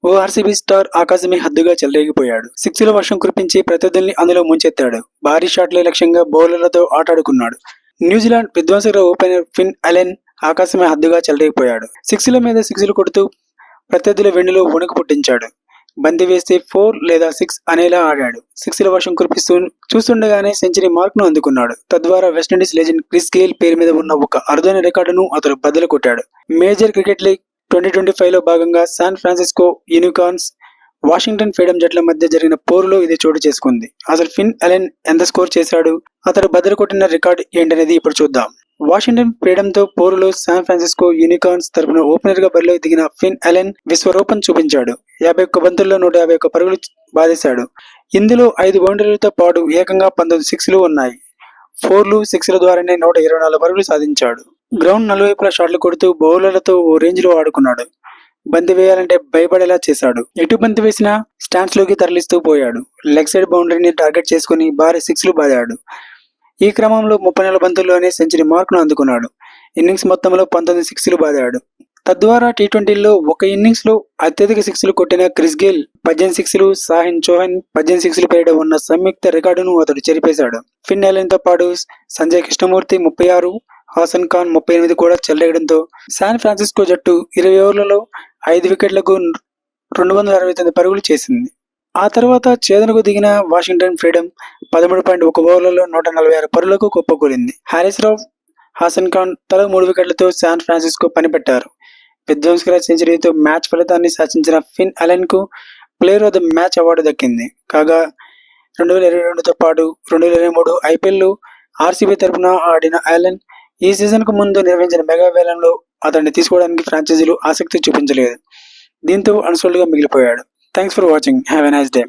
ఓ RCB star ఆకాశమే హద్దుగా చెలరేగిపోయాడు. సిక్స్ల వర్షం కురిపించి ప్రత్యర్థుల్ని అందులో ముంచెత్తాడు. భారీ షాట్లే లక్ష్యంగా బౌలర్లతో ఆటాడుకున్నాడు. న్యూజిలాండ్ విధ్వంసక ఓపెనర్ ఫిన్ అలెన్ ఆకాశమే హద్దుగా చెలరేగిపోయాడు. సిక్స్ల మీద సిక్స్లు కొడుతూ ప్రత్యర్థుల వెన్నులో వణుకు పుట్టించాడు. బంతి వేస్తే 4 లేదా 6 అనేలా ఆడాడు. సిక్స్ల వర్షం కురిపిస్తూ చూస్తుండగానే సెంచరీ మార్క్ను అందుకున్నాడు. తద్వారా వెస్టిండీస్ లెజెండ్ క్రిస్ గేల్ పేరు మీద ఉన్న ఒక అరుదైన రికార్డును అతడు బద్దలు కొట్టాడు. మేజర్ క్రికెట్ లీగ్ 2025లో భాగంగా San Francisco unicorns, Washington freedom జట్ల మధ్య జరిగిన పోరులో ఇది చోటు చేసుకుంది. అసలు ఫిన్ అలెన్ ఎంత స్కోర్ చేశాడు, అతడు బద్దలు కొట్టిన రికార్డు ఏంటనేది ఇప్పుడు చూద్దాం. వాషింగ్టన్ ఫ్రీడమ్ తో పోరులో శాన్ ఫ్రాన్సిస్కో యూనికార్న్స్ తరపున ఓపెనర్ గా బరిలో దిగిన ఫిన్ అలెన్ విశ్వరూపం చూపించాడు. 51 బంతుల్లో 151 పరుగులు బాధేశాడు. ఇందులో 5 బౌండరీలతో పాటు ఏకంగా 19 సిక్స్లు ఉన్నాయి. 4లు, 6ల ద్వారానే 124 పరుగులు సాధించాడు. గ్రౌండ్ నలువైపులా షాట్లు కొడుతూ బౌలర్లతో ఓ రేంజ్ లో ఆడుకున్నాడు. బంతి వేయాలంటే భయపడేలా చేశాడు. ఎటు బంతి వేసినా స్టాండ్స్ లోకి తరలిస్తూ పోయాడు. లెగ్ సైడ్ బౌండరీని టార్గెట్ చేసుకుని భారీ సిక్స్లు బాదాడు. ఈ క్రమంలో 34 బంతుల్లోనే సెంచరీ మార్క్ను అందుకున్నాడు. ఇన్నింగ్స్ మొత్తంలో 19 సిక్స్లు బాదాడు. తద్వారా టీ20లో ఒక ఇన్నింగ్స్ లో అత్యధిక సిక్స్లు కొట్టిన క్రిస్ గేల్ 18 సిక్స్లు, సాహిన్ చౌహాన్ 18 సిక్స్లు పేరిట ఉన్న సంయుక్త రికార్డును అతడు చెరిపేశాడు. ఫిన్ అలెన్ తో పాటు సంజయ్ కృష్ణమూర్తి 36, హాసన్ ఖాన్ 38 కూడా చెలరేగడంతో శాన్ ఫ్రాన్సిస్కో జట్టు 20 ఓవర్లలో 5 వికెట్లకు 269 పరుగులు చేసింది. ఆ తర్వాత ఛేదనకు దిగిన వాషింగ్టన్ ఫ్రీడమ్ 13.1 ఓవర్లలో 146 పరుగులకు కుప్పకూలింది. హారిస్ రావ్, హాసన్ ఖాన్ తలా 3 వికెట్లతో శాన్ ఫ్రాన్సిస్కో పనిపెట్టారు. విధ్వంసకర సెంచరీతో మ్యాచ్ ఫలితాన్ని శాసించిన ఫిన్ అలెన్ కు player of the match award దక్కింది. కాగా 2022తో పాటు 2023 ఐపీఎల్ ఆర్సీబీ తరపున ఆడిన అలెన్ ఈ సీజన్ కు ముందు నిర్వహించిన మెగా వేలంలో అతన్ని తీసుకోవడానికి ఫ్రాంచైజీలు ఆసక్తి చూపించలేదు. దీంతో అన్సోల్డ్ గా మిగిలిపోయాడు. Thanks for watching. Have a nice day.